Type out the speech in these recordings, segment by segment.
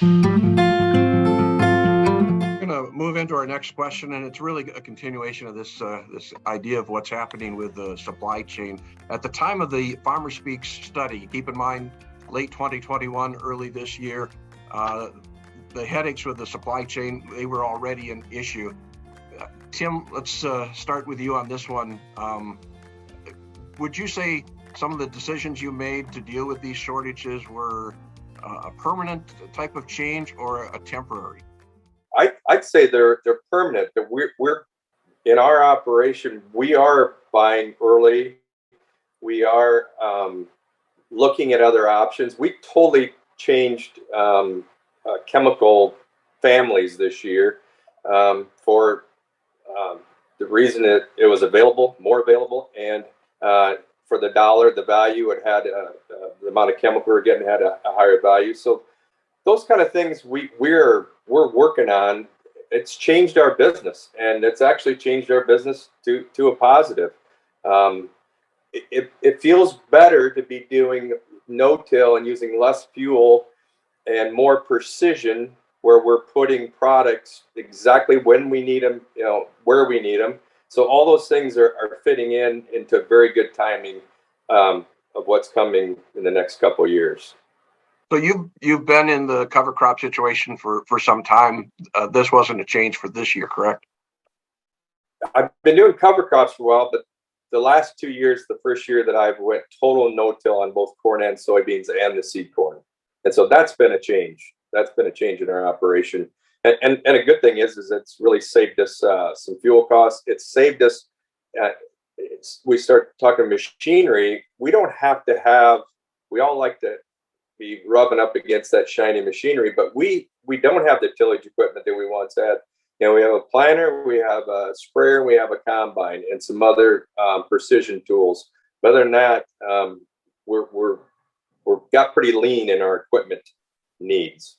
We're going to move into our next question, and it's really a continuation of this idea of what's happening with the supply chain. At the time of the Farmer Speaks study, keep in mind, late 2021, early this year, the headaches with the supply chain, they were already an issue. Tim, let's start with you on this one. Would you say some of the decisions you made to deal with these shortages were a permanent type of change or a temporary? I'd say they're permanent. That we're in our operation, we are buying early. We are looking at other options. We totally changed chemical families this year for the reason that it was available, more available, and for the dollar, the value it had, the amount of chemical we were getting had a higher value. So those kind of things we're working on. It's changed our business, and it's actually changed our business to a positive. It feels better to be doing no-till and using less fuel and more precision, where we're putting products exactly when we need them, where we need them. So all those things are fitting into very good timing of what's coming in the next couple of years. So you've been in the cover crop situation for some time. This wasn't a change for this year, correct? I've been doing cover crops for a while, but the last 2 years, the first year that I've went total no-till on both corn and soybeans and the seed corn. And so that's been a change. That's been a change in our operation. And a good thing is it's really saved us some fuel costs. It's saved us, we start talking machinery. We don't have to have, we all like to be rubbing up against that shiny machinery, but we don't have the tillage equipment that we once had. We have a planter, we have a sprayer, we have a combine, and some other precision tools. But other than that, we're got pretty lean in our equipment needs.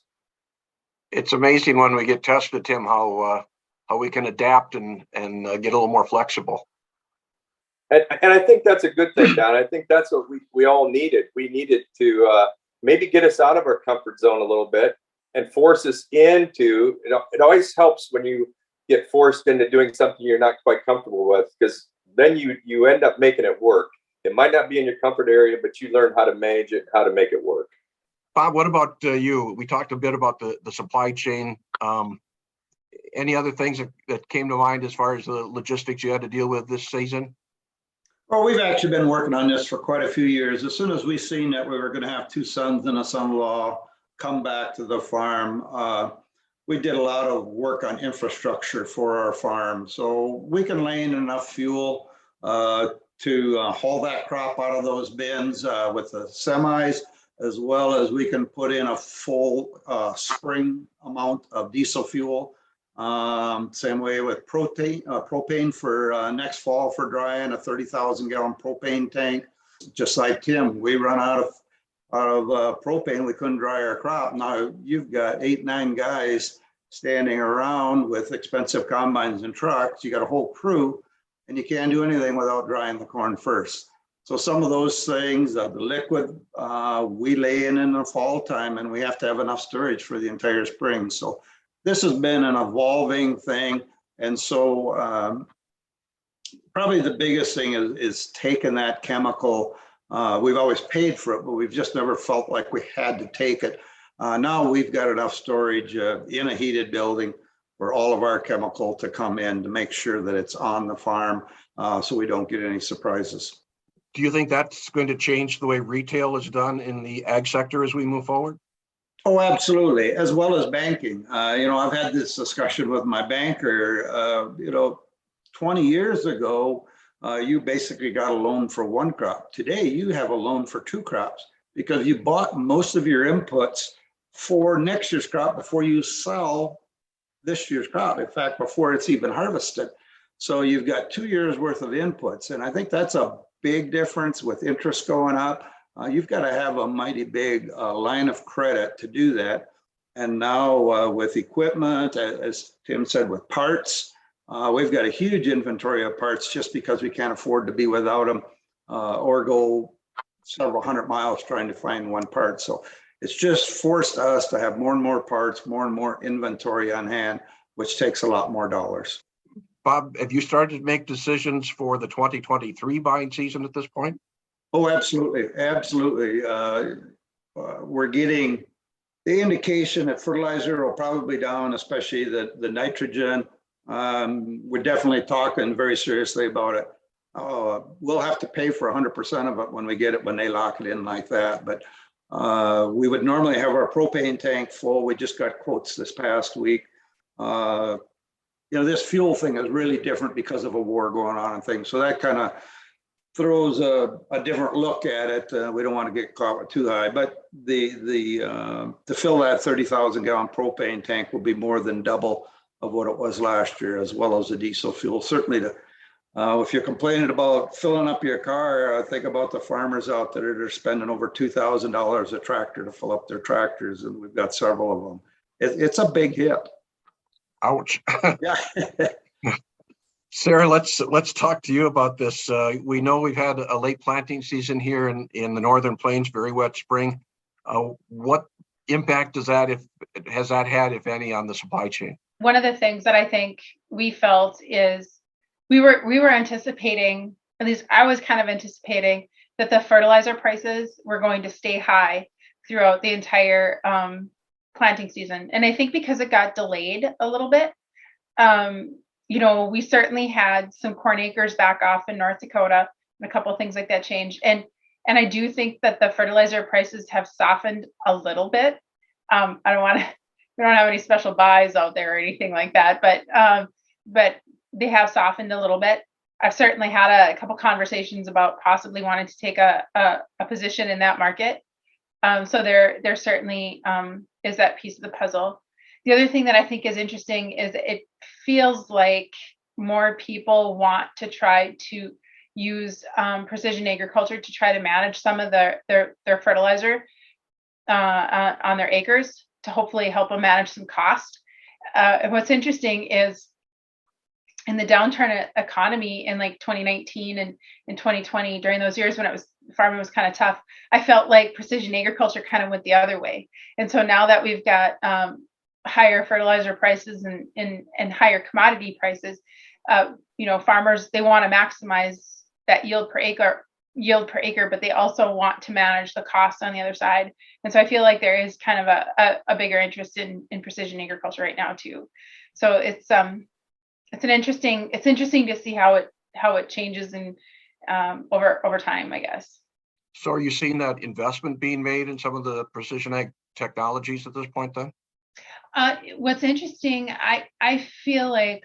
It's amazing when we get tested, Tim, how we can adapt and get a little more flexible. And I think that's a good thing, Don. I think that's what we all needed. We needed to maybe get us out of our comfort zone a little bit and force us into, it always helps when you get forced into doing something you're not quite comfortable with, because then you end up making it work. It might not be in your comfort area, but you learn how to manage it, how to make it work. Bob, what about you? We talked a bit about the supply chain. Any other things that came to mind as far as the logistics you had to deal with this season? Well, we've actually been working on this for quite a few years. As soon as we seen that we were going to have 2 sons and a son-in-law come back to the farm, we did a lot of work on infrastructure for our farm. So we can lay in enough fuel to haul that crop out of those bins with the semis, as well as we can put in a full spring amount of diesel fuel. Same way with propane for next fall for drying, a 30,000 gallon propane tank. Just like Tim, we run out of propane, we couldn't dry our crop. Now you've got 8-9 guys standing around with expensive combines and trucks. You got a whole crew, and you can't do anything without drying the corn first. So some of those things, the liquid, we lay in the fall time, and we have to have enough storage for the entire spring. So this has been an evolving thing. And so probably the biggest thing is taking that chemical. We've always paid for it, but we've just never felt like we had to take it. Now we've got enough storage in a heated building for all of our chemical to come in to make sure that it's on the farm so we don't get any surprises. Do you think that's going to change the way retail is done in the ag sector as we move forward? Oh, absolutely, as well as banking. I've had this discussion with my banker. 20 years ago, you basically got a loan for 1 crop. Today, you have a loan for 2 crops because you bought most of your inputs for next year's crop before you sell this year's crop. In fact, before it's even harvested. So you've got 2 years worth of inputs. And I think that's a big difference with interest going up. You've got to have a mighty big line of credit to do that. And now with equipment, as Tim said, with parts, we've got a huge inventory of parts just because we can't afford to be without them or go several hundred miles trying to find one part. So It's just forced us to have more and more parts, more and more inventory on hand, which takes a lot more dollars. Bob, have you started to make decisions for the 2023 buying season at this point? Oh, absolutely. Absolutely. We're getting the indication that fertilizer will probably be down, especially the nitrogen. We're definitely talking very seriously about it. We'll have to pay for 100% of it when we get it, when they lock it in like that. But we would normally have our propane tank full. We just got quotes this past week. This fuel thing is really different because of a war going on and things. So that kind of throws a different look at it. We don't want to get caught with too high, but to fill that 30,000 gallon propane tank will be more than double of what it was last year, as well as the diesel fuel. Certainly, if you're complaining about filling up your car, think about the farmers out there that are spending over $2,000 a tractor to fill up their tractors, and we've got several of them. It's a big hit. Ouch. Yeah. Sarah, let's talk to you about this. We know we've had a late planting season here in the Northern Plains, very wet spring. What impact has that had, if any, on the supply chain? One of the things that I think we felt is we were anticipating, at least I was kind of anticipating, that the fertilizer prices were going to stay high throughout the entire planting season. And I think because it got delayed a little bit, we certainly had some corn acres back off in North Dakota, and a couple of things like that changed. And I do think that the fertilizer prices have softened a little bit. We don't have any special buys out there or anything like that, but they have softened a little bit. I've certainly had a couple conversations about possibly wanting to take a position in that market. So there certainly is that piece of the puzzle. The other thing that I think is interesting is it feels like more people want to try to use precision agriculture to try to manage some of their fertilizer on their acres to hopefully help them manage some cost. And what's interesting is in the downturn economy in like 2019 and in 2020, during those years when farming was kind of tough, I felt like precision agriculture kind of went the other way. And so now that we've got higher fertilizer prices and higher commodity prices, farmers, they want to maximize that yield per acre, but they also want to manage the cost on the other side. And so I feel like there is kind of a bigger interest in precision agriculture right now too. So it's interesting to see how it changes and over time, I guess. So are you seeing that investment being made in some of the precision ag technologies at this point then? What's interesting, I feel like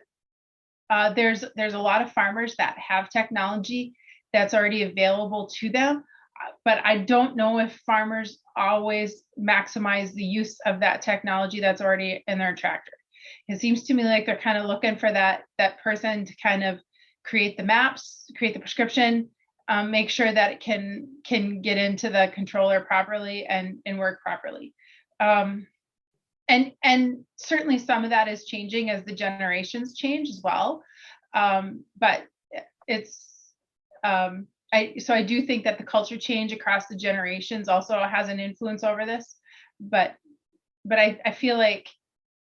there's a lot of farmers that have technology that's already available to them, but I don't know if farmers always maximize the use of that technology that's already in their tractor. It seems to me like they're kind of looking for that person to kind of create the maps, create the prescription, make sure that it can get into the controller properly and work properly. And certainly some of that is changing as the generations change as well. But it's I do think that the culture change across the generations also has an influence over this. But I feel like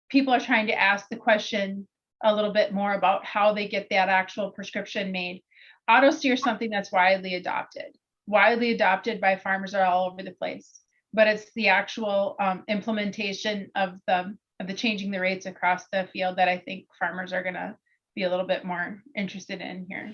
people are trying to ask the question a little bit more about how they get that actual prescription made. Auto steer is something that's widely adopted by farmers all over the place. But it's the actual implementation of the changing the rates across the field that I think farmers are going to be a little bit more interested in here.